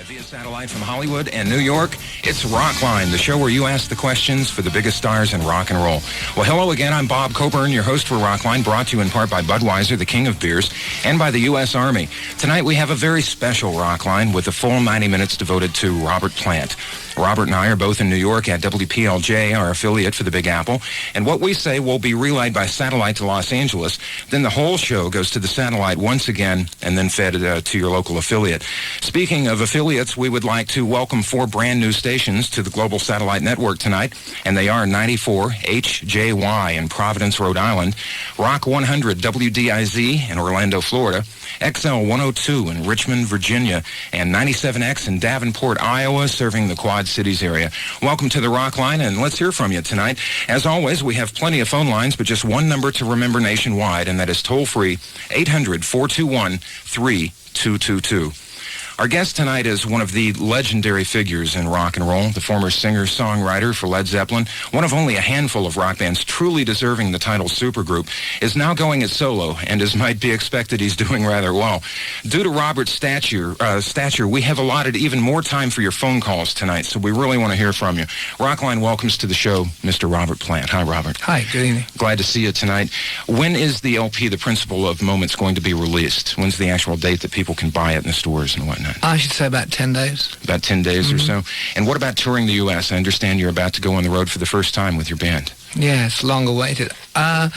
via satellite from Hollywood and New York. It's Rockline, the show where you ask the questions for the biggest stars in rock and roll. Well, hello again. I'm Bob Coburn, your host for Rockline, brought to you in part by Budweiser, the king of beers, and by the U.S. Army. Tonight we have a very special Rockline with a full 90 minutes devoted to Robert Plant. Robert and I are both in New York at WPLJ, our affiliate for the Big Apple, and what we say will be relayed by satellite to Los Angeles. Then the whole show goes to the satellite once again and then fed to your local affiliate. Speaking of affiliates, we would like to welcome 4 brand new stations to the Global Satellite Network tonight, and they are 94 HJY in Providence, Rhode Island, Rock 100 WDIZ in Orlando, Florida, XL 102 in Richmond, Virginia, and 97X in Davenport, Iowa, serving the Quad Cities area. Welcome to the Rockline, and let's hear from you tonight. As always, we have plenty of phone lines, but just one number to remember nationwide, and that is toll-free 800-421-3222. Our guest tonight is one of the legendary figures in rock and roll, the former singer-songwriter for Led Zeppelin, one of only a handful of rock bands truly deserving the title supergroup, is now going it solo, and as might be expected, he's doing rather well. Due to Robert's stature, we have allotted even more time for your phone calls tonight, so we really want to hear from you. Rockline welcomes to the show Mr. Robert Plant. Hi, Robert. Hi, good evening. Glad to see you tonight. When is the LP, The Principle of Moments, going to be released? When's the actual date that people can buy it in the stores and whatnot? I should say about 10 days. About 10 days or so. And what about touring the U.S.? I understand you're about to go on the road for the first time with your band. Yeah, it's long awaited. I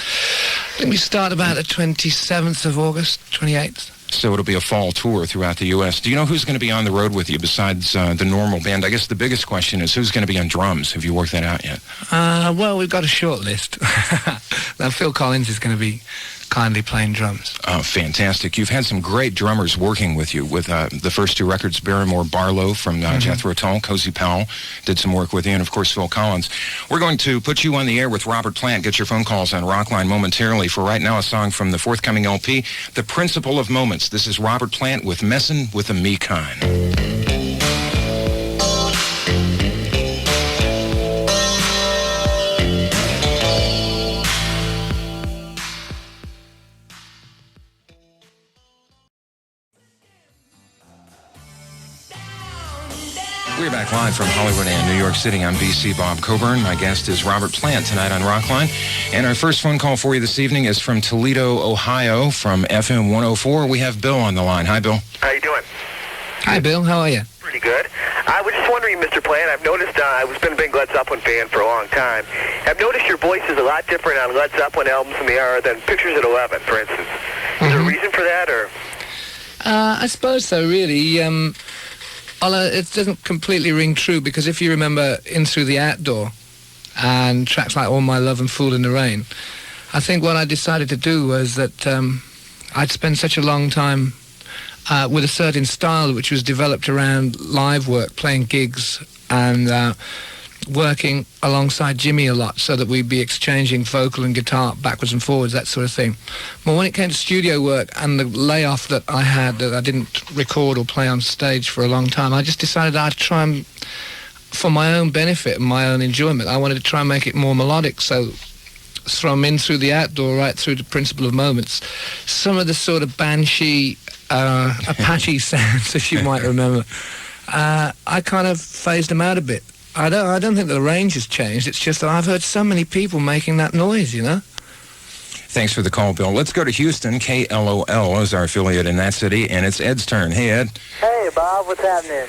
think we start about the 27th of August, 28th. So it'll be a fall tour throughout the U.S. Do you know who's going to be on the road with you besides the normal band? I guess the biggest question is who's going to be on drums. Have you worked that out yet? Well, we've got a short list. Now, Phil Collins is going to be kindly playing drums. Oh, fantastic. You've had some great drummers working with you with the first 2 records, Barrymore Barlow from Jethro Tull, Cozy Powell did some work with you, and of course Phil Collins. We're going to put you on the air with Robert Plant. Get your phone calls on Rockline momentarily. For right now, a song from the forthcoming LP, The Principle of Moments. This is Robert Plant with Messin' with a Me Kind. We're back live from Hollywood and New York City. I'm BC Bob Coburn. My guest is Robert Plant tonight on Rockline. And our first phone call for you this evening is from Toledo, Ohio, from FM 104. We have Bill on the line. Hi, Bill. How you doing? Hi, Bill. How are you? Pretty good. I was just wondering, Mr. Plant, I've noticed, I've been a big Led Zeppelin fan for a long time. I've noticed your voice is a lot different on Led Zeppelin albums than they are than Pictures at 11, for instance. Is there a reason for that, or? I suppose so, really. Although it doesn't completely ring true, because if you remember In Through the Outdoor and tracks like All My Love and Fool in the Rain, I think what I decided to do was that I'd spent such a long time with a certain style which was developed around live work, playing gigs and working alongside Jimmy a lot, so that we'd be exchanging vocal and guitar backwards and forwards, that sort of thing. But when it came to studio work and the layoff that I had, that I didn't record or play on stage for a long time, I just decided I'd try and, for my own benefit and my own enjoyment, I wanted to try and make it more melodic. So from In Through the Outdoor right through to Principle of Moments, some of the sort of banshee, Apache sounds, if you might remember, I kind of phased them out a bit. I don't think the range has changed. It's just that I've heard so many people making that noise, you know? Thanks for the call, Bill. Let's go to Houston. KLOL is our affiliate in that city, and it's Ed's turn. Hey, Ed. Hey, Bob. What's happening?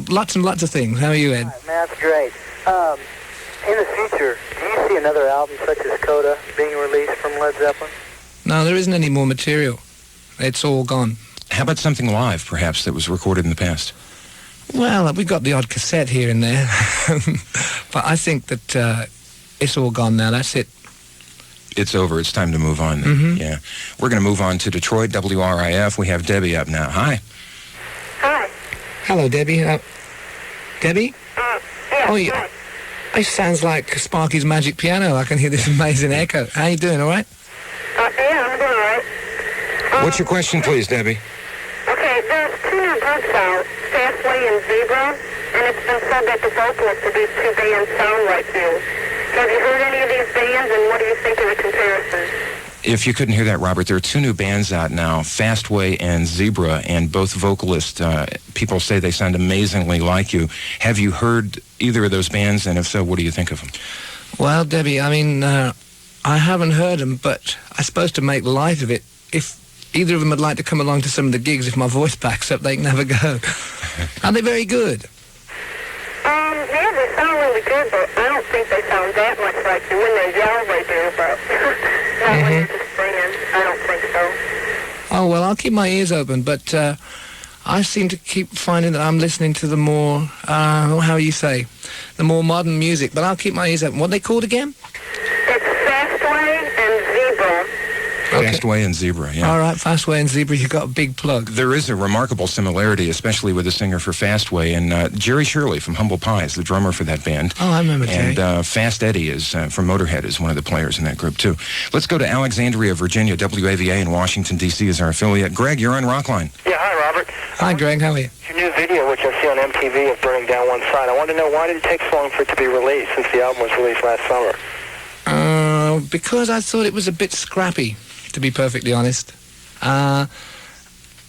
Lots and lots of things. How are you, Ed? Man, that's great. In the future, do you see another album such as Coda being released from Led Zeppelin? No, there isn't any more material. It's all gone. How about something live, perhaps, that was recorded in the past? Well, we got the odd cassette here and there, but I think that it's all gone now. That's it. It's over. It's time to move on. Yeah. We're going to move on to Detroit, WRIF. We have Debbie up now. Hi. Hi. Hello, Debbie. Debbie? Yeah. Oh, yeah. It sounds like Sparky's Magic Piano. I can hear this amazing echo. How you doing, all right? Yeah, I'm doing all right. What's your question, please, Debbie? Okay, there's 2 new groups out, Fastway and Zebra, and it's been said that the vocalists of these 2 bands sound like you. Have you heard any of these bands, and what do you think of the comparison? If you couldn't hear that, Robert, there are two new bands out now, Fastway and Zebra, and both vocalists, people say they sound amazingly like you. Have you heard either of those bands, and if so, what do you think of them? Well, Debbie, I mean, I haven't heard them, but I'm supposed to make light of it. If either of them would like to come along to some of the gigs, if my voice backs up, they can have a go. Are they very good? Yeah, they sound really good, but I don't think they sound that much like you. When they yell, they do, but not when you're just singing. I don't think so. Oh, well, I'll keep my ears open, but I seem to keep finding that I'm listening to the more, how you say, the more modern music, but I'll keep my ears open. What are they called again? It's Fastway and Zebra. Okay. Fastway and Zebra, yeah. All right, Fastway and Zebra, you got a big plug. There is a remarkable similarity, especially with the singer for Fastway, and Jerry Shirley from Humble Pie is the drummer for that band. Oh, I remember Jerry. And Fast Eddie is from Motorhead is one of the players in that group, too. Let's go to Alexandria, Virginia. WAVA in Washington, D.C. is our affiliate. Greg, you're on Rockline. Yeah, hi, Robert. Hi, Greg, how are you? Your new video, which I see on MTV of Burning Down One Side, I want to know, why did it take so long for it to be released since the album was released last summer? Because I thought it was a bit scrappy, to be perfectly honest. And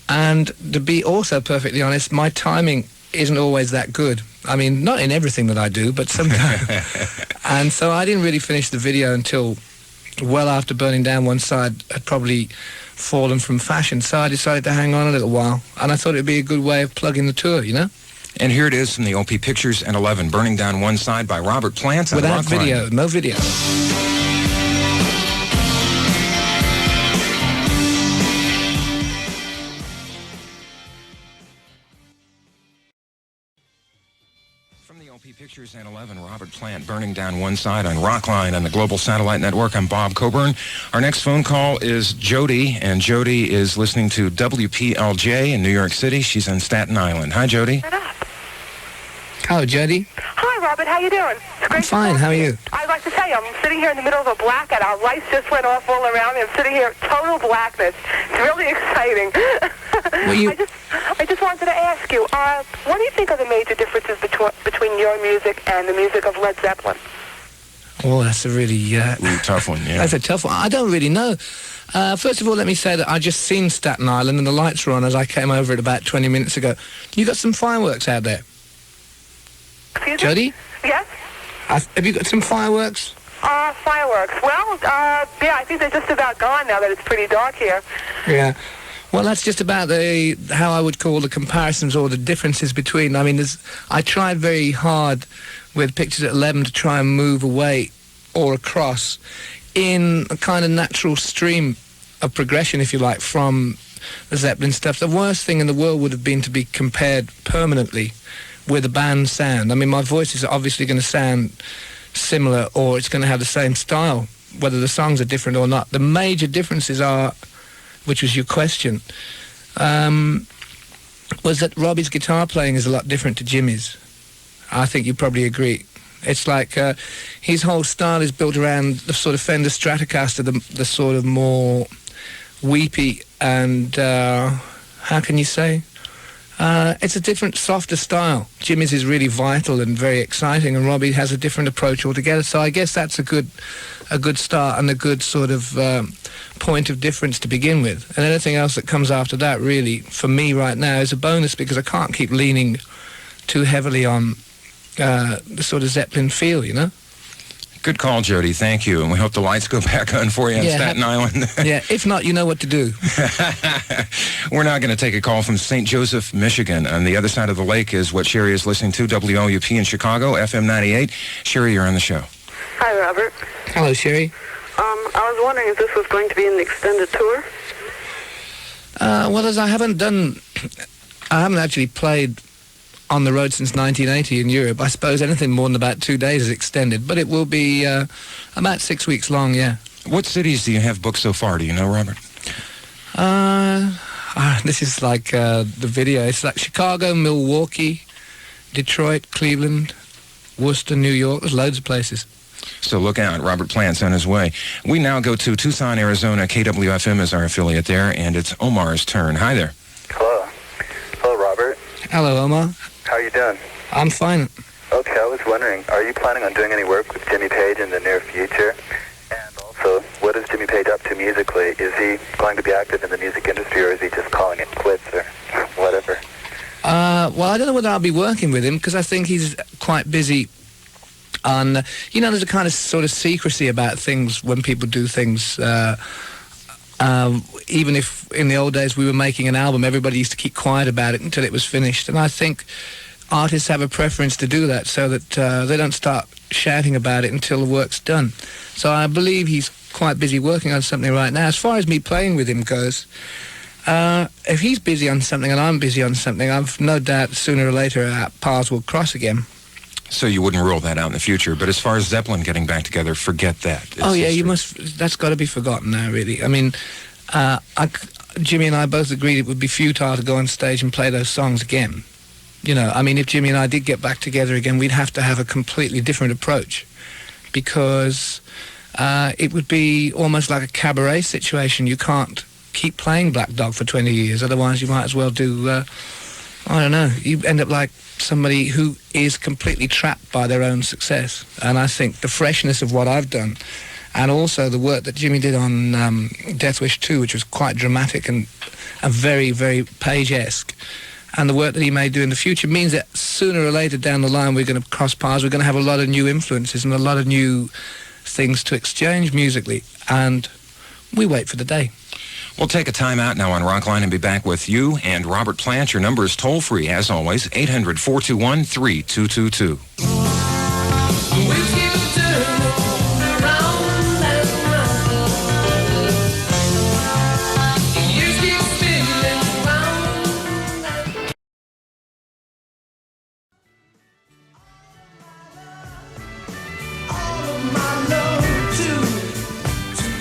to be also perfectly honest, my timing isn't always that good. I mean, not in everything that I do, but sometimes. And so I didn't really finish the video until well after Burning Down One Side had probably fallen from fashion. So I decided to hang on a little while. And I thought it'd be a good way of plugging the tour, you know? And here it is from the OP Pictures and 11, Burning Down One Side by Robert Plant on Without Rockline. video, no video. From the OP Pictures and 11, Robert Plant, Burning Down One Side on Rockline on the Global Satellite Network. I'm Bob Coburn. Our next phone call is Jody, and Jody is listening to WPLJ in New York City. She's on Staten Island. Hi, Jody. Hello, Jody. Hi, Robert. How you doing? It's great I'm fine. How are you? I'd like to tell you, I'm sitting here in the middle of a blackout. Our lights just went off all around me. I'm sitting here in total blackness. It's really exciting. Well, I just wanted to ask you, what do you think are the major differences between your music and the music of Led Zeppelin? Oh, that's a really tough one, yeah. That's a tough one. I don't really know. First of all, let me say that I just seen Staten Island and the lights were on as I came over it about 20 minutes ago. You got some fireworks out there? Excuse Jody? me? Yes? Have you got some fireworks? Fireworks. Well, yeah, I think they're just about gone now that it's pretty dark here. Yeah. Well, that's just about how I would call the comparisons or the differences between. I mean, I tried very hard with Pictures at 11 to try and move away or across in a kind of natural stream of progression, if you like, from the Zeppelin stuff. The worst thing in the world would have been to be compared permanently with a band sound. I mean, my voice is obviously going to sound similar or it's going to have the same style, whether the songs are different or not. The major differences are, which was your question, was that Robbie's guitar playing is a lot different to Jimmy's. I think you probably agree. It's like his whole style is built around the sort of Fender Stratocaster, the sort of more weepy and, how can you say? It's a different, softer style. Jimmy's is really vital and very exciting, and Robbie has a different approach altogether. So I guess that's a good start and a good sort of point of difference to begin with. And anything else that comes after that, really, for me right now, is a bonus because I can't keep leaning too heavily on the sort of Zeppelin feel, you know? Good call, Jody. Thank you. And we hope the lights go back on for you on Staten Island. Yeah, if not, you know what to do. We're now going to take a call from St. Joseph, Michigan. On the other side of the lake is what Sherry is listening to, WLUP in Chicago, FM 98. Sherry, you're on the show. Hi, Robert. Hello, Sherry. I was wondering if this was going to be an extended tour? Well, as I haven't actually played on the road since 1980 in Europe. I suppose anything more than about 2 days is extended, but it will be about 6 weeks long, yeah. What cities do you have booked so far? Do you know, Robert? This is like the video. It's like Chicago, Milwaukee, Detroit, Cleveland, Worcester, New York. There's loads of places. So look out, Robert Plant's on his way. We now go to Tucson, Arizona. KWFM is our affiliate there, and it's Omar's turn. Hi there. Hello. Hello, Robert. Hello, Omar. How are you doing? I'm fine. Okay, I was wondering, are you planning on doing any work with Jimmy Page in the near future? And also, what is Jimmy Page up to musically? Well, I don't know whether I'll be working with him, because I think he's quite busy on... there's a kind of sort of secrecy about things when people do things... even if in the old days we were making an album, everybody used to keep quiet about it until it was finished. And I think artists have a preference to do that so that they don't start shouting about it until the work's done. So I believe he's quite busy working on something right now. As far as me playing with him goes, if he's busy on something and I'm busy on something, I've no doubt sooner or later our paths will cross again. So you wouldn't rule that out in the future. But as far as Zeppelin getting back together, forget that. It's you history. must. That's got to be forgotten now, really. I mean, Jimmy and I both agreed it would be futile to go on stage and play those songs again. I mean, if Jimmy and I did get back together again, we'd have to have a completely different approach, because it would be almost like a cabaret situation. You can't keep playing Black Dog for 20 years, otherwise you might as well do, I don't know, you end up like somebody who is completely trapped by their own success. And I think the freshness of what I've done, and also the work that Jimmy did on Death Wish 2, which was quite dramatic and very, very Page-esque, and the work that he may do in the future means that sooner or later down the line we're going to cross paths, we're going to have a lot of new influences and a lot of new things to exchange musically, and we wait for the day. We'll take a time out now on Rockline and be back with you and Robert Plant. Your number is toll-free, as always, 800-421-3222.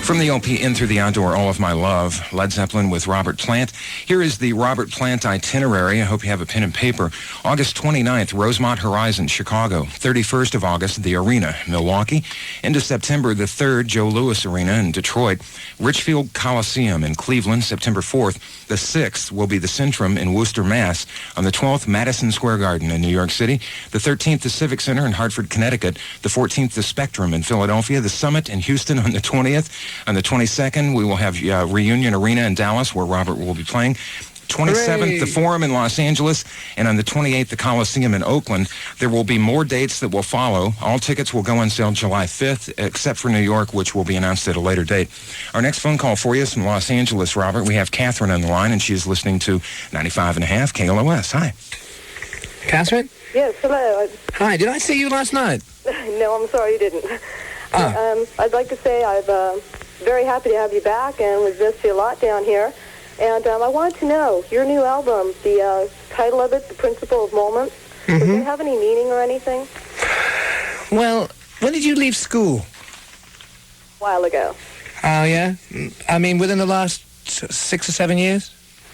From the LP In Through the Outdoor, All of My Love, Led Zeppelin with Robert Plant. Here is the Robert Plant itinerary. I hope you have a pen and paper. August 29th, Rosemont Horizon, Chicago. 31st of August, the Arena, Milwaukee. Into September the 3rd, Joe Louis Arena in Detroit. Richfield Coliseum in Cleveland, September 4th. The 6th will be the Centrum in Worcester, Mass. On the 12th, Madison Square Garden in New York City. The 13th, the Civic Center in Hartford, Connecticut. The 14th, the Spectrum in Philadelphia. The Summit in Houston on the 20th. On the 22nd, we will have Reunion Arena in Dallas, where Robert will be playing. 27th, Hooray! the Forum in Los Angeles, and on the 28th, the Coliseum in Oakland. There will be more dates that will follow. All tickets will go on sale July 5th, except for New York, which will be announced at a later date. Our next phone call for you is from Los Angeles, Robert. We have Catherine on the line, and she is listening to 95.5 KLOS. Hi. Catherine? Yes, hello. Hi, did I see you last night? No, I'm sorry you didn't. I'd like to say I'm very happy to have you back, and we've missed you a lot down here. And I wanted to know, your new album, the title of it, The Principle of Moments, does it have any meaning or anything? Well, when did you leave school? A while ago. Oh, yeah? I mean, within the last 6 or 7 years?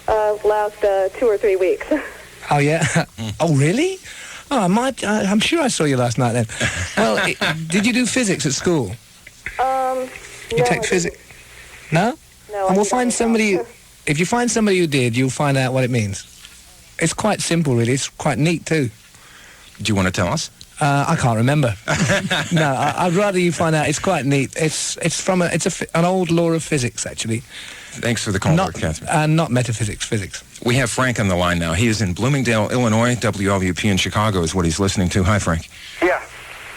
Last 2 or 3 weeks. Oh, yeah? Oh, really? Oh, I'm sure I saw you last night then. Well, did you do physics at school? You take physics? No? No. And we'll find somebody... If you find somebody who did, you'll find out what it means. It's quite simple, really. It's quite neat, too. Do you want to tell us? I can't remember. No, I'd rather you find out. It's quite neat. It's an old law of physics, actually. Thanks for the call, Catherine. Not metaphysics, physics. We have Frank on the line now. He is in Bloomingdale, Illinois. WLVP in Chicago is what he's listening to. Hi, Frank. Yeah.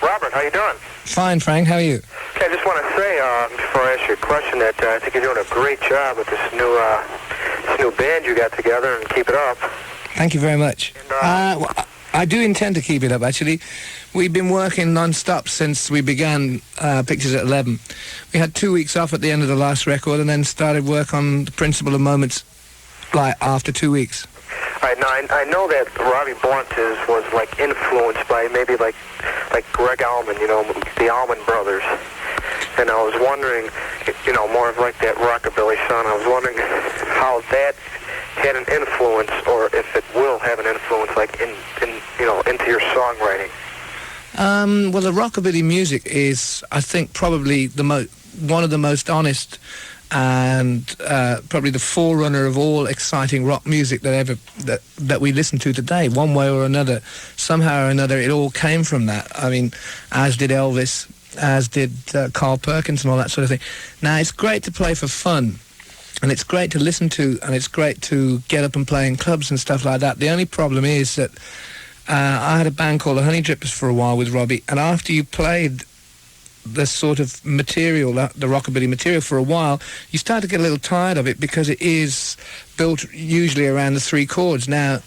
Robert, how you doing? Fine, Frank. How are you? Okay, I just want to say, before I ask you a question, that I think you're doing a great job with this new band you got together, and keep it up. Thank you very much. And, I do intend to keep it up, actually. We've been working non-stop since we began Pictures at 11. We had 2 weeks off at the end of the last record and then started work on The Principle of Moments like after 2 weeks. All right, now I know that Robbie Blunt was like influenced by maybe like Greg Allman, the Allman Brothers. And I was wondering, more of like that rockabilly sound. I was wondering how that had an influence, or if it will have an influence, like into your songwriting. Well, the rockabilly music is, I think, probably one of the most honest and probably the forerunner of all exciting rock music that we listen to today. One way or another, somehow or another, it all came from that. I mean, as did Elvis, as did Carl Perkins and all that sort of thing. Now, it's great to play for fun, And it's great to listen to, and it's great to get up and play in clubs and stuff like that. The only problem is that I had a band called the Honey Drippers for a while with Robbie, and after you played the sort of material, the rockabilly material for a while, you start to get a little tired of it because it is built usually around the 3 chords. Now,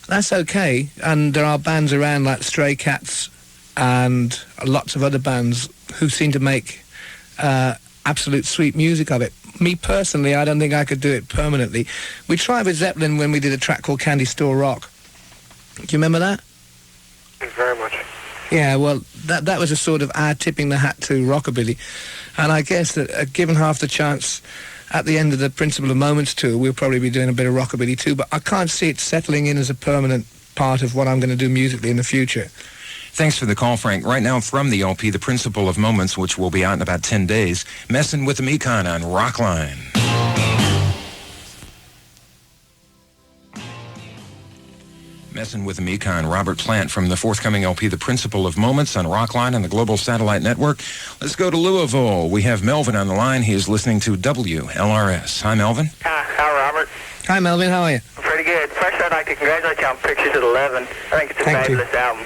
that's okay, and there are bands around like Stray Cats and lots of other bands who seem to make absolute sweet music of it. Me personally, I don't think I could do it permanently. We tried with Zeppelin when we did a track called Candy Store Rock. Do you remember that? Very much. Yeah, well, that was a sort of our tipping the hat to rockabilly. And I guess that given half the chance at the end of the Principle of Moments tour, we'll probably be doing a bit of rockabilly too, but I can't see it settling in as a permanent part of what I'm going to do musically in the future. Thanks for the call, Frank. Right now from the LP, The Principle of Moments, which will be out in about 10 days, Messing with the Mekon on Rockline. Messing with the Mekon, Robert Plant from the forthcoming LP, The Principle of Moments on Rockline and the Global Satellite Network. Let's go to Louisville. We have Melvin on the line. He is listening to WLRS. Hi, Melvin. Hi, Robert. Hi, Melvin. How are you? Pretty good. First, I'd like to congratulate you on Pictures at 11. I think it's a fabulous album.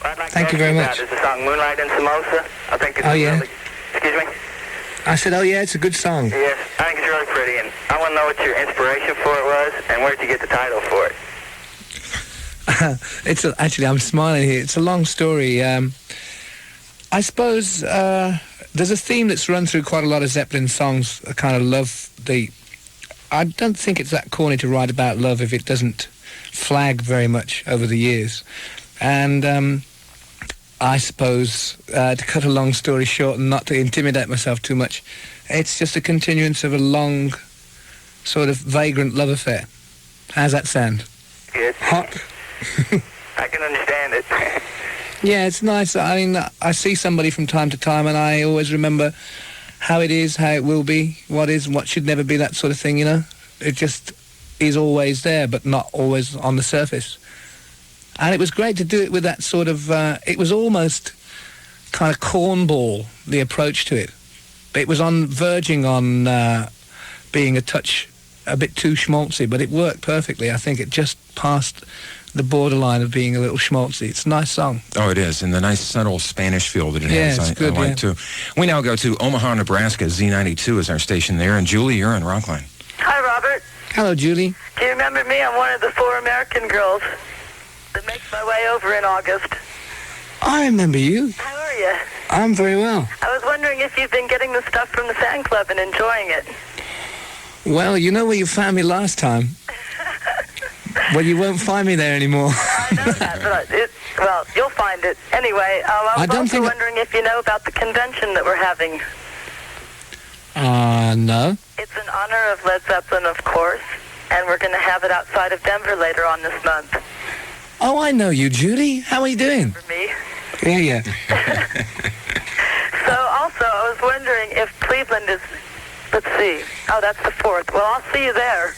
What I'd like Thank to you very much. Is the song Moonlight and Samosa. I think it's yeah. Excuse me? I said, oh yeah, it's a good song. Yes, I think it's really pretty, and I want to know what your inspiration for it was, and where did you get the title for it? Actually, I'm smiling here. It's a long story. I suppose there's a theme that's run through quite a lot of Zeppelin songs. I kind of love I don't think it's that corny to write about love if it doesn't flag very much over the years. And I suppose, to cut a long story short and not to intimidate myself too much, it's just a continuance of a long, sort of vagrant love affair. How's that sound? Good. Hot? I can understand it. Yeah, it's nice. I mean, I see somebody from time to time and I always remember how it is, how it will be, what is and what should never be, that sort of thing, you know? It just is always there, but not always on the surface. And it was great to do it with that sort of, it was almost kind of cornball, the approach to it. It was verging on being a bit too schmaltzy, but it worked perfectly. I think it just passed the borderline of being a little schmaltzy. It's a nice song. Oh, it is, and the nice subtle Spanish feel that it has. It's good, I like too. We now go to Omaha, Nebraska. Z92 is our station there, and Julie, you're on Rockline. Hi, Robert. Hello, Julie. Do you remember me? I'm one of the 4 American girls that makes my way over in August. I remember you. How are you? I'm very well. I was wondering if you've been getting the stuff from the fan club and enjoying it. Well, you know where you found me last time. Well, you won't find me there anymore. I know that, but well, you'll find it. Anyway, I was also wondering if you know about the convention that we're having. No. It's in honor of Led Zeppelin, of course, and we're going to have it outside of Denver later on this month. Oh, I know you, Judy. How are you doing? For me. Yeah. So, also, I was wondering if Cleveland is, let's see, oh, that's the 4th. Well, I'll see you there.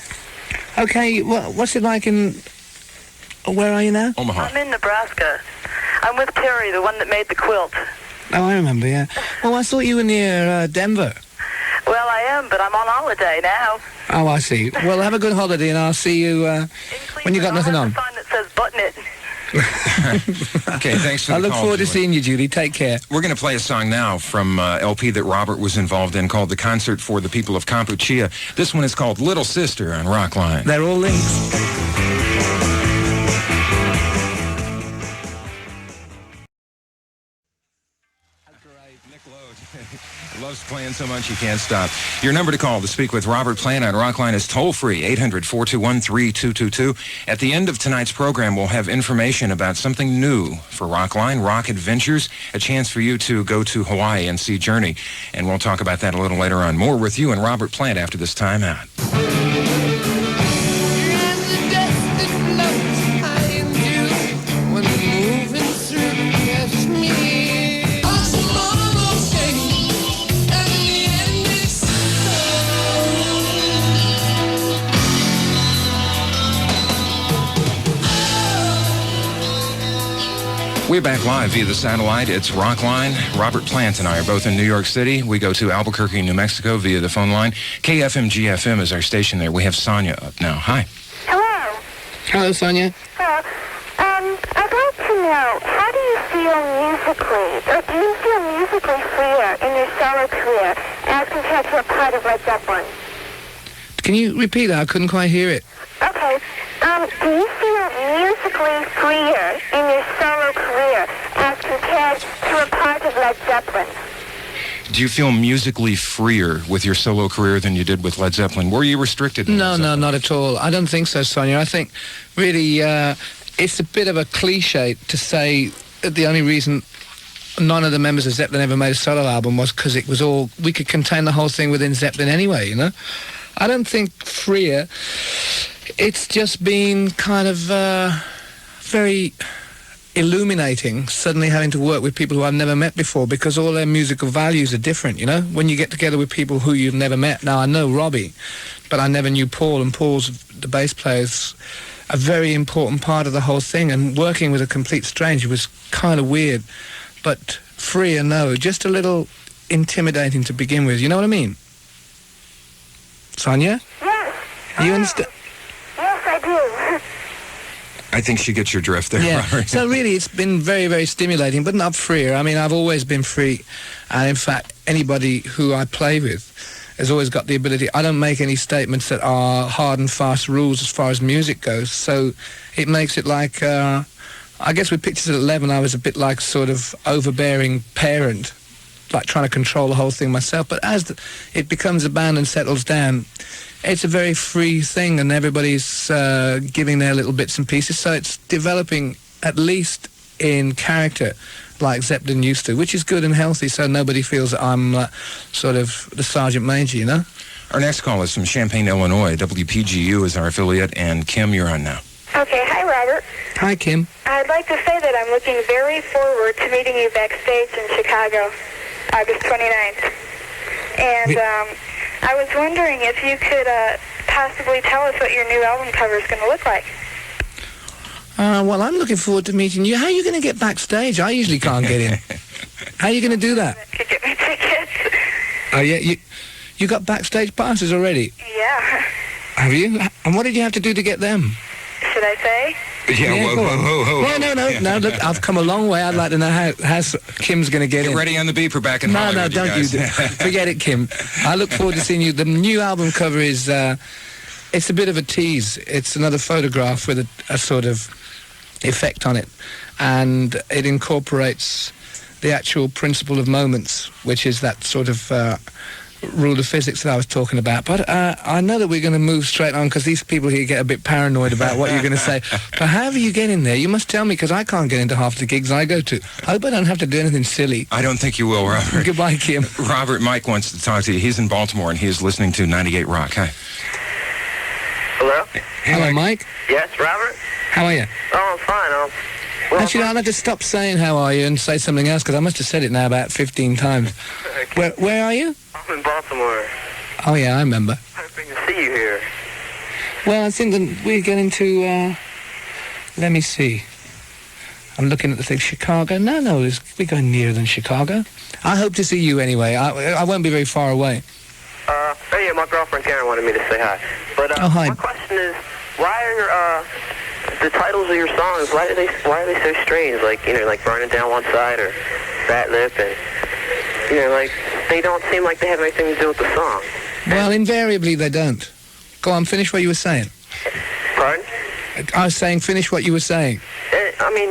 Okay, well, what's it like where are you now? Omaha. I'm in Nebraska. I'm with Terry, the one that made the quilt. Oh, I remember, yeah. Well, I thought you were near Denver. Well, I am, but I'm on holiday now. Oh, I see. Well, have a good holiday, and I'll see you when you got nothing on. I'll have a sign that says button it. Okay, thanks for the call. I look forward to Julie. seeing you, Judy. Take care. We're going to play a song now from LP that Robert was involved in called The Concert for the People of Kampuchea. This one is called Little Sister on Rockline. They're all links. Loves playing so much he can't stop. Your number to call to speak with Robert Plant on Rockline is toll-free, 800-421-3222. At the end of tonight's program, we'll have information about something new for Rockline, Rock Adventures, a chance for you to go to Hawaii and see Journey. And we'll talk about that a little later on. More with you and Robert Plant after this time out. We're back live via the satellite. It's Rockline. Robert Plant and I are both in New York City. We go to Albuquerque, New Mexico via the phone line. KFMG-FM is our station there. We have Sonia up now. Hi. Hello. Hello, Sonia. Hello. I'd like to know, how do you feel musically, or do you feel musically freer in your solo career as compared to a part of Led Zeppelin? Can you repeat that? I couldn't quite hear it. Okay. Do you feel musically freer in your solo career as compared to a part of Led Zeppelin? Do you feel musically freer with your solo career than you did with Led Zeppelin? Were you restricted? No, not at all. I don't think so, Sonia. I think really it's a bit of a cliche to say that the only reason none of the members of Zeppelin ever made a solo album was because it was all, we could contain the whole thing within Zeppelin anyway, you know? I don't think freer. It's just been kind of very illuminating suddenly having to work with people who I've never met before, because all their musical values are different, you know? When you get together with people who you've never met. Now, I know Robbie, but I never knew Paul, and Paul's, the bass player's, a very important part of the whole thing, and working with a complete stranger was kind of weird. But freer, no, just a little intimidating to begin with, you know what I mean? Sonia? Yes. You understand? Yes, I do. I think she gets your drift there, Yeah. Robert. So really, it's been very, very stimulating, but not freer. I mean, I've always been free, and in fact, anybody who I play with has always got the ability. I don't make any statements that are hard and fast rules as far as music goes, so it makes it like, I guess with Pictures at 11, I was a bit like sort of overbearing parent, like trying to control the whole thing myself. But as it becomes a band and settles down, it's a very free thing, and everybody's giving their little bits and pieces, so it's developing, at least in character, like Zeppelin used to, which is good and healthy, so nobody feels that I'm sort of the Sergeant Major, you know? Our next call is from Champaign, Illinois. WPGU is our affiliate, and Kim, you're on now. Okay, hi, Robert. Hi, Kim. I'd like to say that I'm looking very forward to meeting you backstage in Chicago, August 29th. And I was wondering if you could possibly tell us what your new album cover is going to look like. Well, I'm looking forward to meeting you. How are you going to get backstage? I usually can't get in. How are you going to do that? Could get me tickets. Oh, yeah, you got backstage passes already? Yeah. Have you? And what did you have to do to get them? Should I say? Yeah, go on. whoa. No, look, I've come a long way. I'd like to know how Kim's going to get in. Get ready on the beeper back in Hollywood, No, don't you guys. do it. Forget it, Kim. I look forward to seeing you. The new album cover is, it's a bit of a tease. It's another photograph with a sort of effect on it, and it incorporates the actual principle of moments, which is that sort of rule of physics that I was talking about. But I know that we're going to move straight on, because these people here get a bit paranoid about what you're going to say. But however you get in there, you must tell me, because I can't get into half the gigs I go to. I hope I don't have to do anything silly. I don't think you will, Robert. Goodbye, Kim. Robert, Mike wants to talk to you. He's in Baltimore, and he is listening to 98 Rock. Hi. Hello? Hello, Mike. Yes, Robert? How are you? Oh, I'm fine. Well, Actually, I'll have to stop saying how are you and say something else, because I must have said it now about 15 times. Where are you? I'm in Baltimore. Oh, yeah, I remember. Hoping to see you here. Well, I think that we're getting to, let me see. I'm looking at the thing, Chicago. No, we're going nearer than Chicago. I hope to see you anyway. I won't be very far away. Oh, yeah, my girlfriend Karen wanted me to say hi. But Oh, hi. my question is, why are your, the titles of your songs, why are they so strange? Like, you know, like Burning Down One Side or Fat Lip, and, you know, like, they don't seem like they have anything to do with the song. Well, invariably they don't. Go on, finish what you were saying. Pardon? I was saying finish what you were saying. I mean,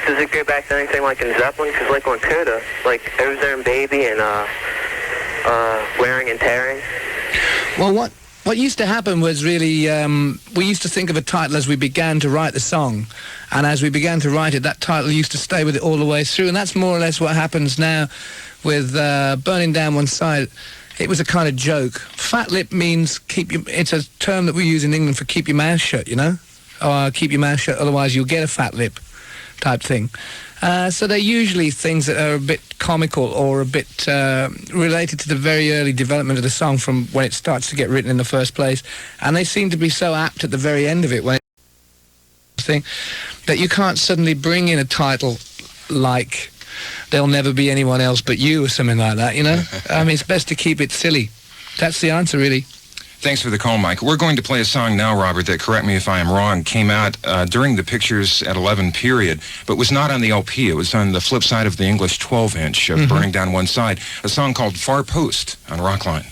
does it go back to anything like in Zeppelin? Because like on Coda, like Ozone Baby and Wearing and Tearing. Well, what used to happen was really, we used to think of a title as we began to write the song, and as we began to write it, that title used to stay with it all the way through, and that's more or less what happens now with Burning Down One Side. It was a kind of joke. Fat lip means it's a term that we use in England for keep your mouth shut, you know? Or keep your mouth shut, otherwise you'll get a fat lip type thing. So they're usually things that are a bit comical or a bit related to the very early development of the song from when it starts to get written in the first place. And they seem to be so apt at the very end of it when that you can't suddenly bring in a title like there'll never be anyone else but you or something like that, you know? I mean, it's best to keep it silly. That's the answer, really. Thanks for the call, Mike. We're going to play a song now, Robert, that, correct me if I am wrong, came out during the Pictures at 11 period, but was not on the LP. It was on the flip side of the English 12-inch of Burning Down One Side, a song called Far Post on Rockline.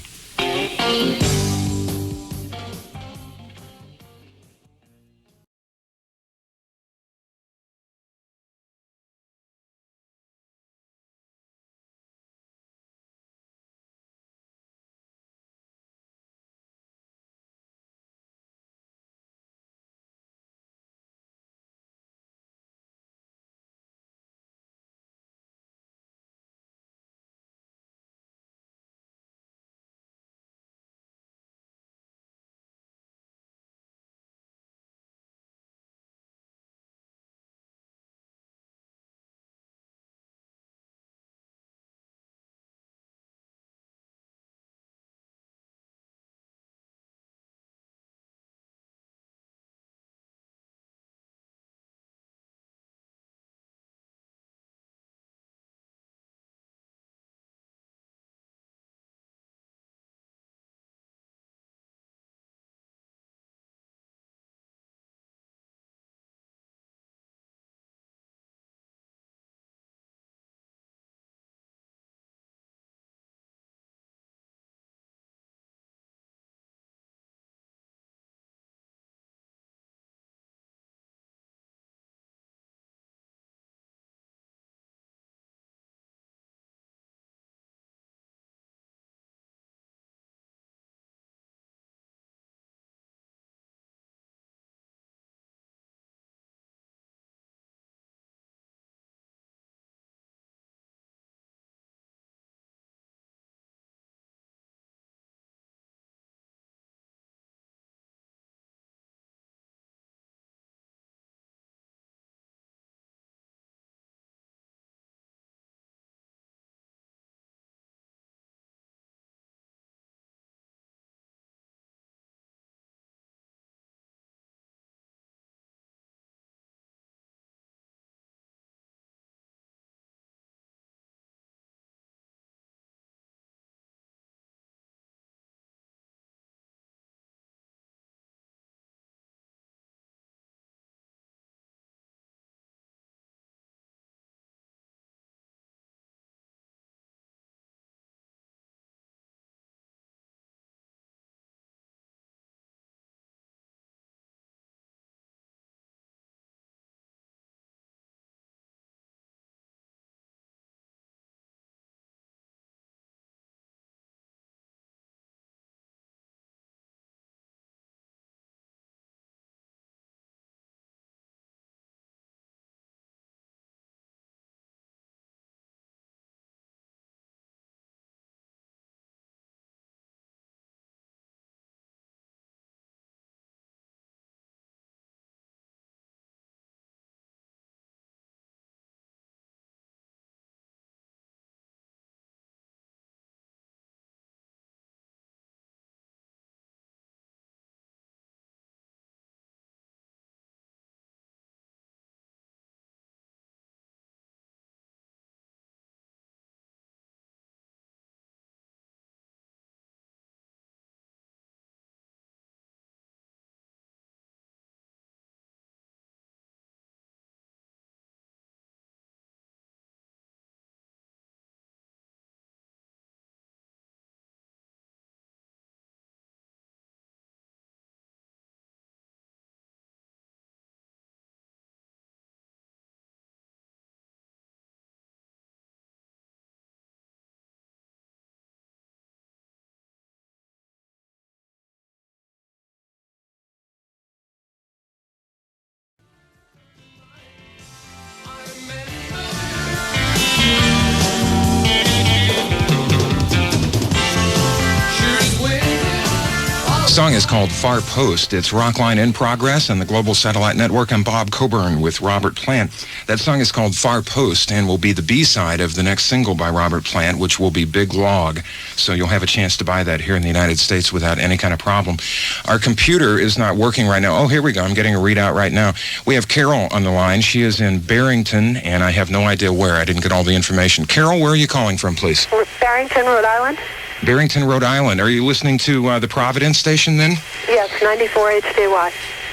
song is called Far Post. It's Rockline in progress on the Global Satellite Network. I'm Bob Coburn with Robert Plant. That song is called Far Post and will be the B-side of the next single by Robert Plant, which will be Big Log. So you'll have a chance to buy that here in the United States without any kind of problem. Our computer is not working right now. Oh, here we go. I'm getting a readout right now. We have Carol on the line. She is in Barrington, and I have no idea where. I didn't get all the information. Carol, where are you calling from, please? Barrington, Rhode Island? Barrington, Rhode Island. Are you listening to the Providence station then? Yes, 94 HJY.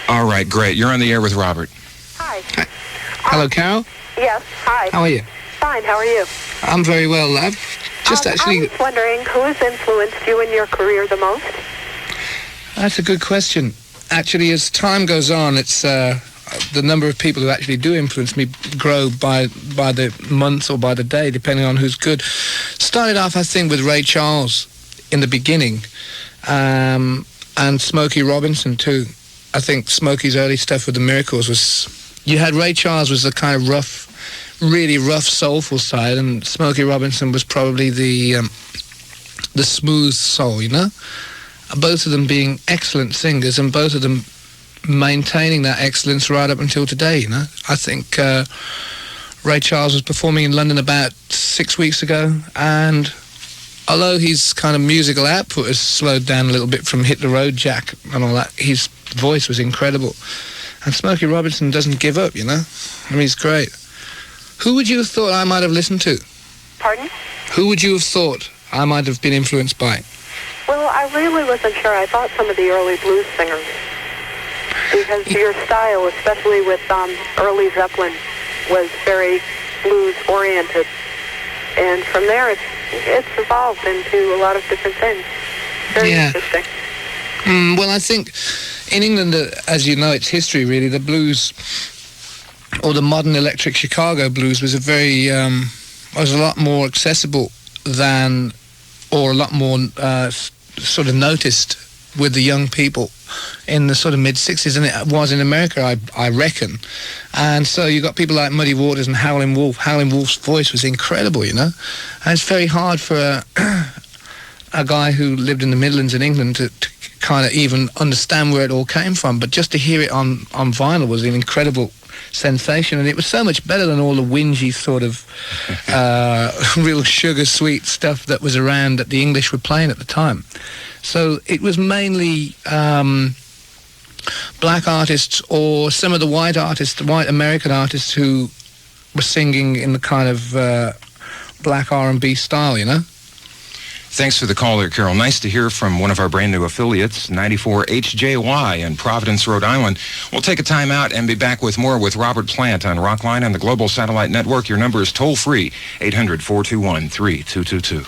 All right, great. You're on the air with Robert. Hi. Hello, Carol. Yes, hi. How are you? Fine, how are you? I'm very well. I've just I was wondering who has influenced you in your career the most? That's a good question. Actually, as time goes on, it's the number of people who actually do influence me grow by the month or by the day, depending on who's good. Started off, I think, with Ray Charles in the beginning, and Smokey Robinson too. I think Smokey's early stuff with the Miracles was... You had Ray Charles was the kind of rough, really rough, soulful side, and Smokey Robinson was probably the smooth soul, you know? Both of them being excellent singers, and both of them maintaining that excellence right up until today, you know? I think Ray Charles was performing in London about 6 weeks ago, and although his kind of musical output has slowed down a little bit from Hit the Road Jack and all that, his voice was incredible. And Smokey Robinson doesn't give up, you know? I mean, he's great. Who would you have thought I might have listened to? Pardon? Who would you have thought I might have been influenced by? Well, I really wasn't sure. I thought some of the early blues singers. Because your style, especially with early Zeppelin, was very blues-oriented. And from there, it's evolved into a lot of different things. Very interesting. Well, I think in England, as you know, it's history, really. The blues, or the modern electric Chicago blues, was was a lot more accessible than, or a lot more sort of noticed with the young people in the sort of mid-60s than it was in America, I reckon. And so you got people like Muddy Waters and Howlin' Wolf. Howlin' Wolf's voice was incredible, you know? And it's very hard for a guy who lived in the Midlands in England to kind of even understand where it all came from. But just to hear it on vinyl was an incredible sensation, and it was so much better than all the whingy sort of real sugar-sweet stuff that was around that the English were playing at the time. So it was mainly black artists or some of the white artists, the white American artists who were singing in the kind of black R&B style, you know? Thanks for the call there, Carol. Nice to hear from one of our brand new affiliates, 94 HJY in Providence, Rhode Island. We'll take a time out and be back with more with Robert Plant on Rockline and the Global Satellite Network. Your number is toll-free, 800-421-3222.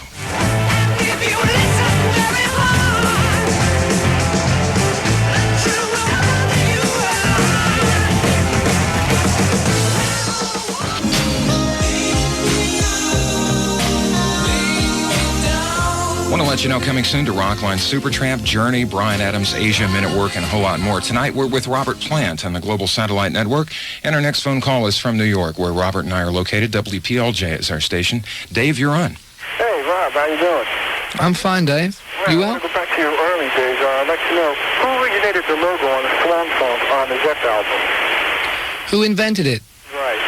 Want to let you know, coming soon to Rockline, Supertramp, Journey, Bryan Adams, Asia, Men at Work, and a whole lot more. Tonight, we're with Robert Plant on the Global Satellite Network, and our next phone call is from New York, where Robert and I are located. WPLJ is our station. Dave, you're on. Hey, Rob, how you doing? I'm fine, Dave. You well? I want to go back to your early days. I'd like to know who originated the logo on the Swan song on the Zepp album? Who invented it? Right.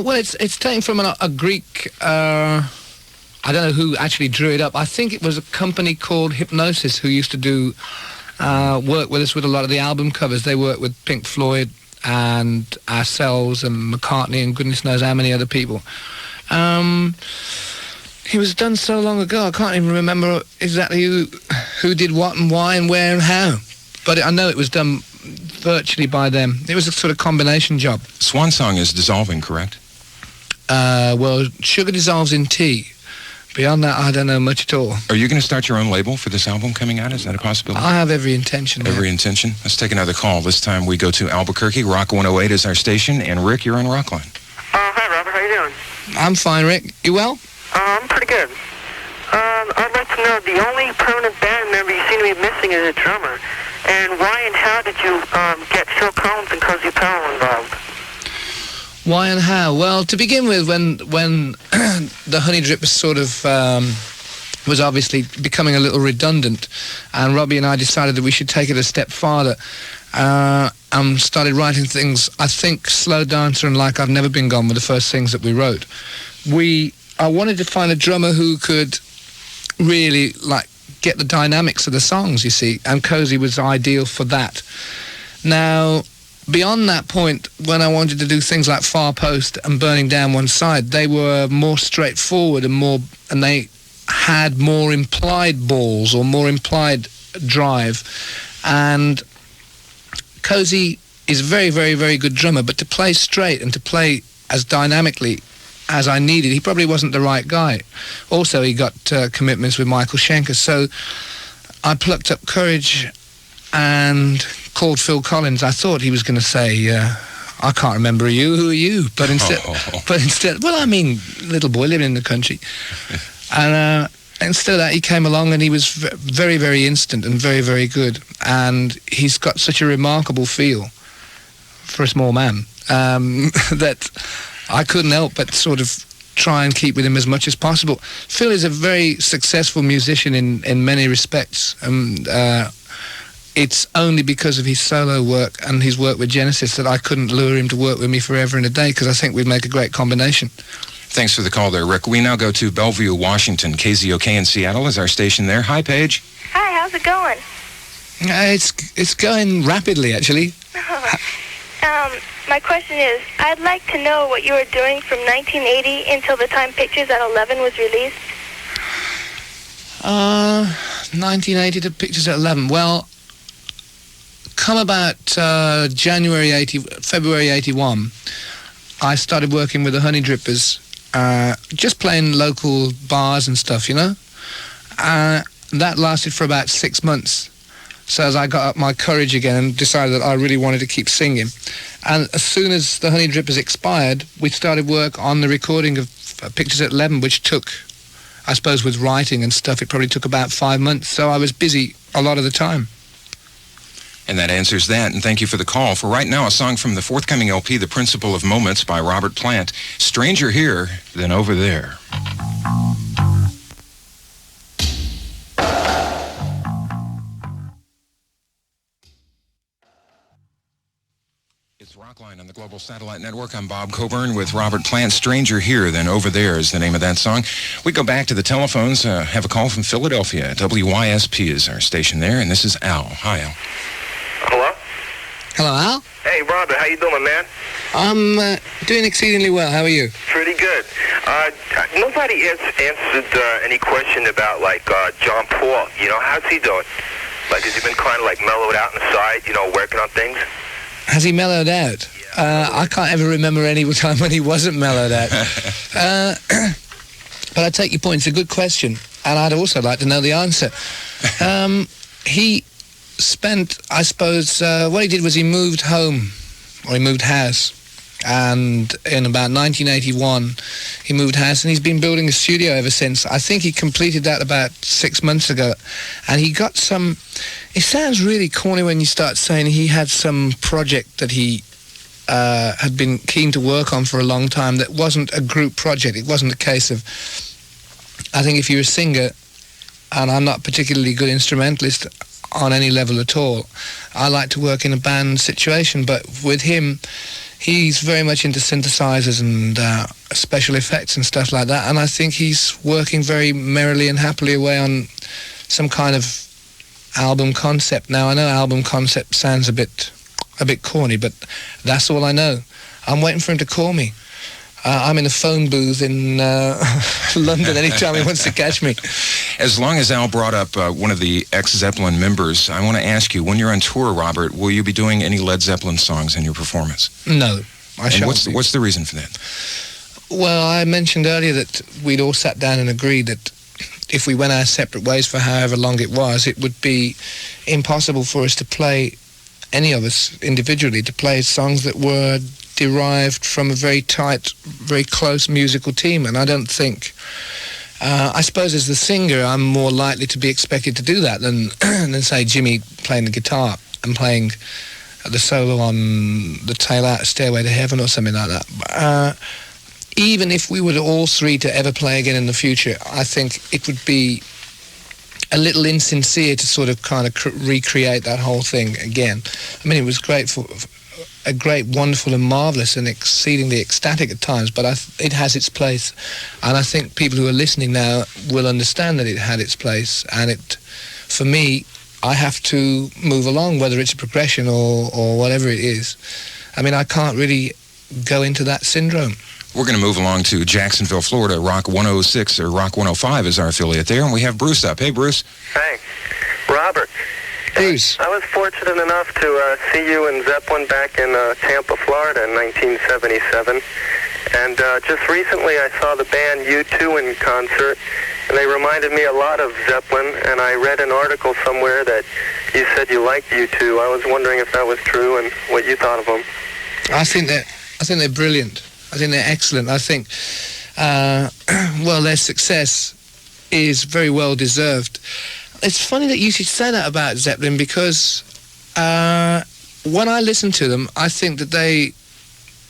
Well, it's taken from a Greek... I don't know who actually drew it up. I think it was a company called Hypnosis who used to do work with us with a lot of the album covers. They worked with Pink Floyd and ourselves and McCartney and goodness knows how many other people. It was done so long ago, I can't even remember exactly who did what and why and where and how. But I know it was done virtually by them. It was a sort of combination job. Swan Song is dissolving, correct? Well, sugar dissolves in tea. Beyond that, I don't know much at all. Are you going to start your own label for this album coming out? Is that a possibility? I have every intention. Every intention? Let's take another call. This time we go to Albuquerque. Rock 108 is our station. And Rick, you're on Rockline. Hi, Robert. How you doing? I'm fine, Rick. You well? I'm pretty good. I'd like to know, the only permanent band member you seem to be missing is a drummer. And why and how did you get Phil Collins and Cozy Powell involved? Why and how? Well, to begin with, when the Honey Drip was sort of was obviously becoming a little redundant, and Robbie and I decided that we should take it a step farther, and started writing things. I think Slow Dancer and Like I've Never Been Gone were the first things that we wrote. I wanted to find a drummer who could really get the dynamics of the songs, you see, and Cozy was ideal for that. Now, beyond that point, when I wanted to do things like Far Post and Burning Down One Side, they were more straightforward and they had more implied balls or more implied drive. And Cozy is a very, very, very good drummer, but to play straight and to play as dynamically as I needed, he probably wasn't the right guy. Also, he got commitments with Michael Schenker, so I plucked up courage and called Phil Collins. I thought he was going to say, I can't remember you, who are you? But instead, well, I mean, little boy living in the country. And instead of that, he came along and he was very, very instant and very, very good. And he's got such a remarkable feel for a small man that I couldn't help but sort of try and keep with him as much as possible. Phil is a very successful musician in many respects. It's only because of his solo work and his work with Genesis that I couldn't lure him to work with me forever and a day, because I think we'd make a great combination. Thanks for the call there, Rick. We now go to Bellevue, Washington. KZOK in Seattle is our station there. Hi, Paige. Hi, how's it going? It's going rapidly, actually. My question is, I'd like to know what you were doing from 1980 until the time Pictures at 11 was released. 1980 to Pictures at 11. Well, come about February 81, I started working with the Honey Drippers, just playing local bars and stuff, you know. That lasted for about 6 months. So as I got up my courage again and decided that I really wanted to keep singing. And as soon as the Honey Drippers expired, we started work on the recording of Pictures at 11, which took, I suppose with writing and stuff, it probably took about 5 months. So I was busy a lot of the time. And that answers that, and thank you for the call. For right now, a song from the forthcoming LP, The Principle of Moments by Robert Plant, Stranger Here Than Over There. It's Rockline on the Global Satellite Network. I'm Bob Coburn with Robert Plant. Stranger Here Than Over There is the name of that song. We go back to the telephones, have a call from Philadelphia. WYSP is our station there, and this is Al. Hi, Al. Hello? Hello, Al? Hey, Robert, how you doing, man? I'm doing exceedingly well. How are you? Pretty good. Nobody answered any question about, John Paul. You know, how's he doing? Has he been kind of, mellowed out inside, working on things? Has he mellowed out? Yeah. I can't ever remember any time when he wasn't mellowed out. But I take your point. It's a good question, and I'd also like to know the answer. He spent, I suppose, what he did was he moved home, or he moved house, and in about 1981 he moved house, and he's been building a studio ever since. I think he completed that about 6 months ago, and he got some, it sounds really corny when you start saying he had some project that he had been keen to work on for a long time that wasn't a group project. It wasn't a case of, I think if you're a singer, and I'm not particularly good instrumentalist on any level at all, I like to work in a band situation, but with him, he's very much into synthesizers and special effects and stuff like that, and I think he's working very merrily and happily away on some kind of album concept. Now, I know album concept sounds a bit corny, but that's all I know. I'm waiting for him to call me. I'm in a phone booth in London anytime he wants to catch me. As long as Al brought up one of the ex-Zeppelin members, I want to ask you, when you're on tour, Robert, will you be doing any Led Zeppelin songs in your performance? No, I shan't. What's the reason for that? Well, I mentioned earlier that we'd all sat down and agreed that if we went our separate ways for however long it was, it would be impossible for us to play, any of us individually, to play songs that were derived from a very tight, very close musical team. And I don't think, I suppose as the singer, I'm more likely to be expected to do that than say Jimmy playing the guitar and playing the solo on the tail out of Stairway to Heaven or something like that. Even if we were all three to ever play again in the future, I think it would be a little insincere to sort of kind of recreate that whole thing again. I mean, it was great a great, wonderful and marvellous and exceedingly ecstatic at times, but it has its place. And I think people who are listening now will understand that it had its place. And for me, I have to move along, whether it's a progression or whatever it is. I mean, I can't really go into that syndrome. We're going to move along to Jacksonville, Florida. Rock 106 or Rock 105 is our affiliate there, and we have Bruce up. Hey, Bruce. Hey, Robert. Bruce. I was fortunate enough to see you and Zeppelin back in Tampa, Florida in 1977. And just recently I saw the band U2 in concert, and they reminded me a lot of Zeppelin, and I read an article somewhere that you said you liked U2. I was wondering if that was true and what you thought of them. I think they're brilliant. I think they're excellent. I think, well, their success is very well deserved. It's funny that you should say that about Zeppelin, because when I listen to them, I think that they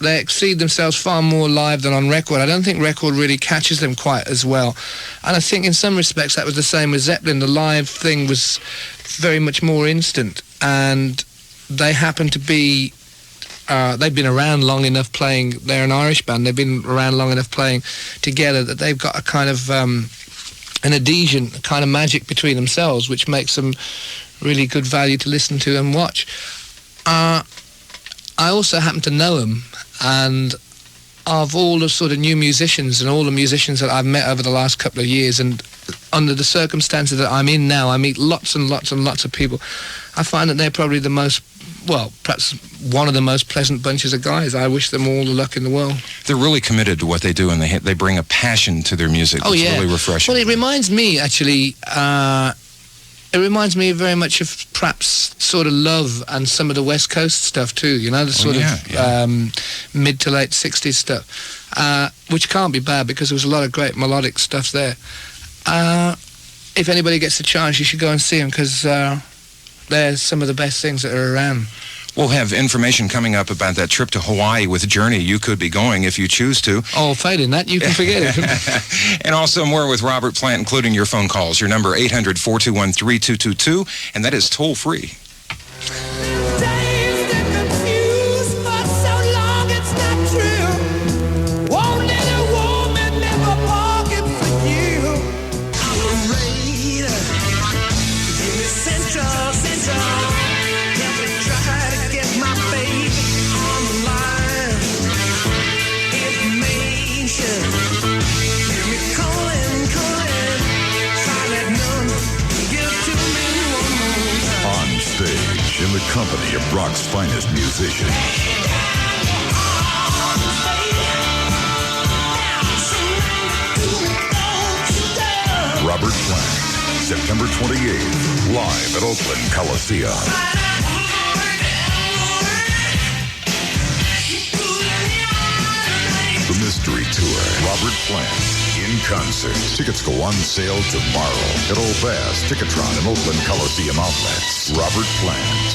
exceed themselves far more live than on record. I don't think record really catches them quite as well. And I think in some respects that was the same with Zeppelin. The live thing was very much more instant, and they happen to be they've been around long enough playing. They're an Irish band. They've been around long enough playing together that they've got a kind of an adhesion, a kind of magic between themselves, which makes them really good value to listen to and watch. I also happen to know them, and of all the sort of new musicians and all the musicians that I've met over the last couple of years, and under the circumstances that I'm in now, I meet lots and lots and lots of people. I find that they're probably the most, well, perhaps one of the most pleasant bunches of guys. I wish them all the luck in the world. They're really committed to what they do, and they bring a passion to their music. Oh, yeah. It's really refreshing. Well, it reminds me, actually, it reminds me very much of perhaps sort of Love and some of the West Coast stuff too, you know, the sort of mid to late 60s stuff, which can't be bad because there was a lot of great melodic stuff there. If anybody gets the chance, you should go and see them, because they're some of the best things that are around. We'll have information coming up about that trip to Hawaii with Journey. You could be going if you choose to. Oh, failing that, you can forget it. And also more with Robert Plant, including your phone calls. Your number 800-421-3222, and that is toll free. In the company of rock's finest musicians. Robert Plant, September 28th, live at Oakland Coliseum. The Mystery Tour, Robert Plant. In concert. Tickets go on sale tomorrow at Old Bass, Ticketron, and Oakland Coliseum outlets. Robert Plant.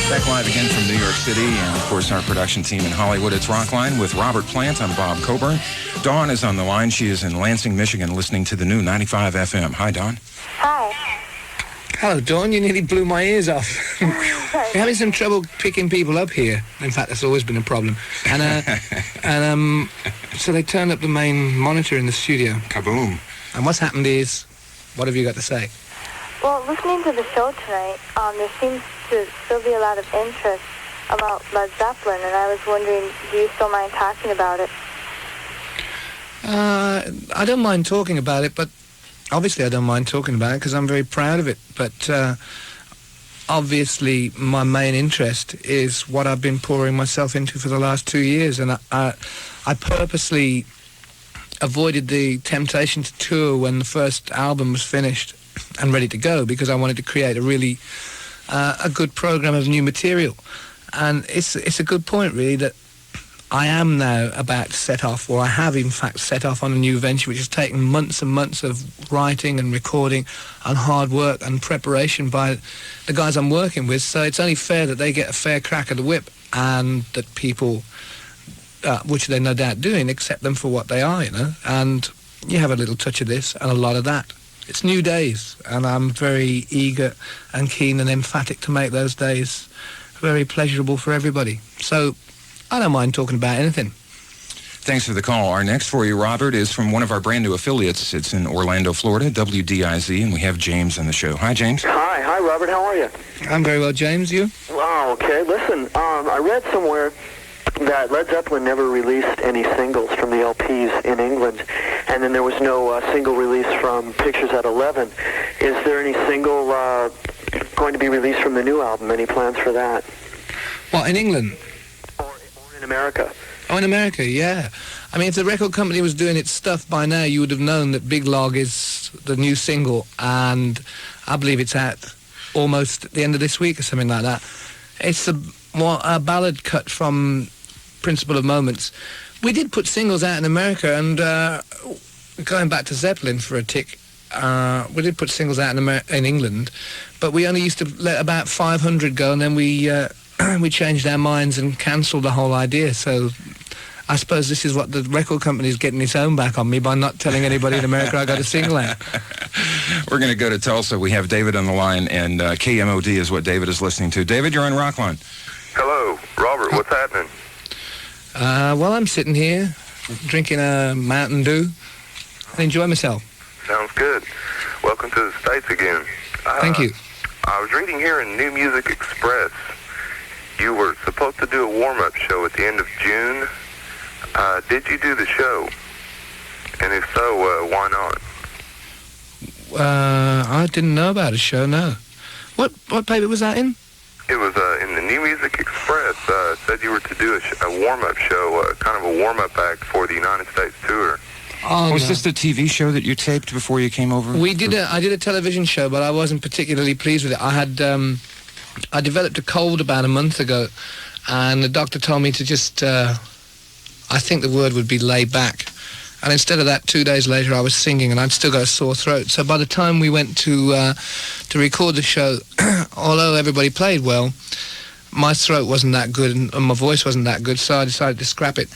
Back live again from New York City, and of course our production team in Hollywood. It's Rockline with Robert Plant. I'm Bob Coburn. Dawn is on the line. She is in Lansing, Michigan, listening to the new 95 FM. Hi, Dawn. Hi. Hello, Dawn. You nearly blew my ears off. We're having some trouble picking people up here. In fact, that's always been a problem. And so they turned up the main monitor in the studio. Kaboom. And what's happened is, what have you got to say? Well, listening to the show tonight, there seems to still be a lot of interest about Led Zeppelin, and I was wondering, do you still mind talking about it? I don't mind talking about it, but obviously I don't mind talking about it because I'm very proud of it. But obviously my main interest is what I've been pouring myself into for the last 2 years, and I purposely avoided the temptation to tour when the first album was finished and ready to go, because I wanted to create a really a good program of new material. And it's a good point, really, that I am now about to set off, or I have in fact set off on a new venture which has taken months and months of writing and recording and hard work and preparation by the guys I'm working with. So it's only fair that they get a fair crack at the whip, and that people, which they're no doubt doing, accept them for what they are, you know. And you have a little touch of this and a lot of that. It's new days, and I'm very eager and keen and emphatic to make those days very pleasurable for everybody. So I don't mind talking about anything. Thanks for the call. Our next for you, Robert, is from one of our brand new affiliates. It's in Orlando, Florida, WDIZ, and we have James on the show. Hi, James. Hi, Robert. How are you? I'm very well, James. You? Wow, okay. Listen, I read somewhere that Led Zeppelin never released any singles from the LPs in England, and then there was no single release from Pictures at 11. Is there any single going to be released from the new album? Any plans for that? What, in England? Or in America? Oh, in America, yeah. I mean, if the record company was doing its stuff by now, you would have known that Big Log is the new single, and I believe it's out almost at the end of this week or something like that. It's a ballad cut from Principle of Moments. We did put singles out in America, and going back to Zeppelin for a tick, we did put singles out in England, but we only used to let about 500 go, and then we changed our minds and cancelled the whole idea. So I suppose this is what the record company is getting its own back on me by not telling anybody in America I got a single out. We're going to go to Tulsa. We have David on the line, and KMOD is what David is listening to. David, you're on Rockline. Hello, Robert. What's happening? Well, I'm sitting here drinking a Mountain Dew and enjoying myself. Sounds good. Welcome to the States again. Thank you. I was reading here in New Music Express, you were supposed to do a warm-up show at the end of June. Did you do the show? And if so, why not? I didn't know about a show, no. What paper was that in? It was in the New Music Express. Said you were to do a warm-up show, kind of a warm-up act for the United States tour. Oh, was no. this the TV show that you taped before you came over? I did a television show, but I wasn't particularly pleased with it. I developed a cold about a month ago, and the doctor told me to just, I think the word would be lay back. And instead of that, 2 days later, I was singing, and I'd still got a sore throat. So by the time we went to record the show, although everybody played well, my throat wasn't that good, and my voice wasn't that good, so I decided to scrap it.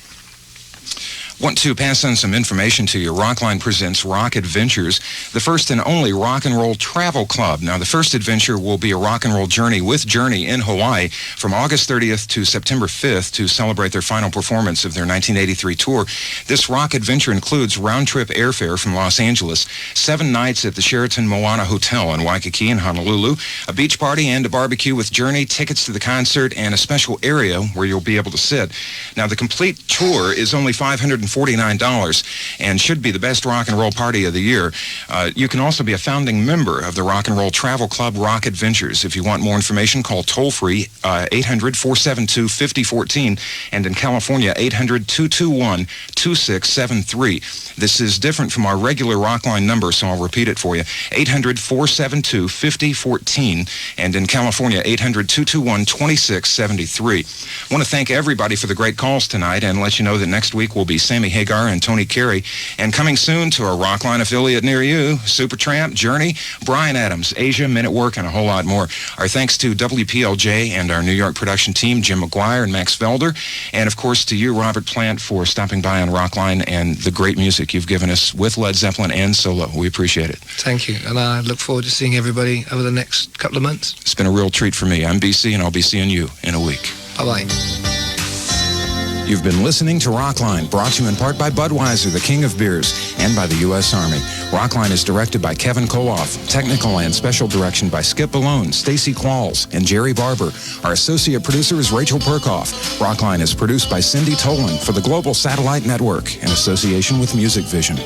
Want to pass on some information to you. Rockline presents Rock Adventures, the first and only rock and roll travel club. Now, the first adventure will be a rock and roll journey with Journey in Hawaii from August 30th to September 5th to celebrate their final performance of their 1983 tour. This rock adventure includes round-trip airfare from Los Angeles, 7 nights at the Sheraton Moana Hotel in Waikiki and Honolulu, a beach party and a barbecue with Journey, tickets to the concert, and a special area where you'll be able to sit. Now, the complete tour is only $549 and should be the best rock and roll party of the year. You can also be a founding member of the Rock and Roll Travel Club Rock Adventures. If you want more information, call toll-free 800-472-5014, and in California, 800-221-2673. This is different from our regular Rockline number, so I'll repeat it for you. 800-472-5014, and in California, 800-221-2673. I want to thank everybody for the great calls tonight and let you know that next week will be Sammy Hagar and Tony Carey. And coming soon to a Rockline affiliate near you, Supertramp, Journey, Bryan Adams, Asia, Men at Work, and a whole lot more. Our thanks to WPLJ and our New York production team, Jim McGuire and Max Felder. And, of course, to you, Robert Plant, for stopping by on Rockline and the great music you've given us with Led Zeppelin and solo. We appreciate it. Thank you. And I look forward to seeing everybody over the next couple of months. It's been a real treat for me. I'm BC, and I'll be seeing you in a week. Bye-bye. You've been listening to Rockline, brought to you in part by Budweiser, the king of beers, and by the U.S. Army. Rockline is directed by Kevin Koloff. Technical and special direction by Skip Malone, Stacy Qualls, and Jerry Barber. Our associate producer is Rachel Perkoff. Rockline is produced by Cindy Tolan for the Global Satellite Network in association with Music Vision.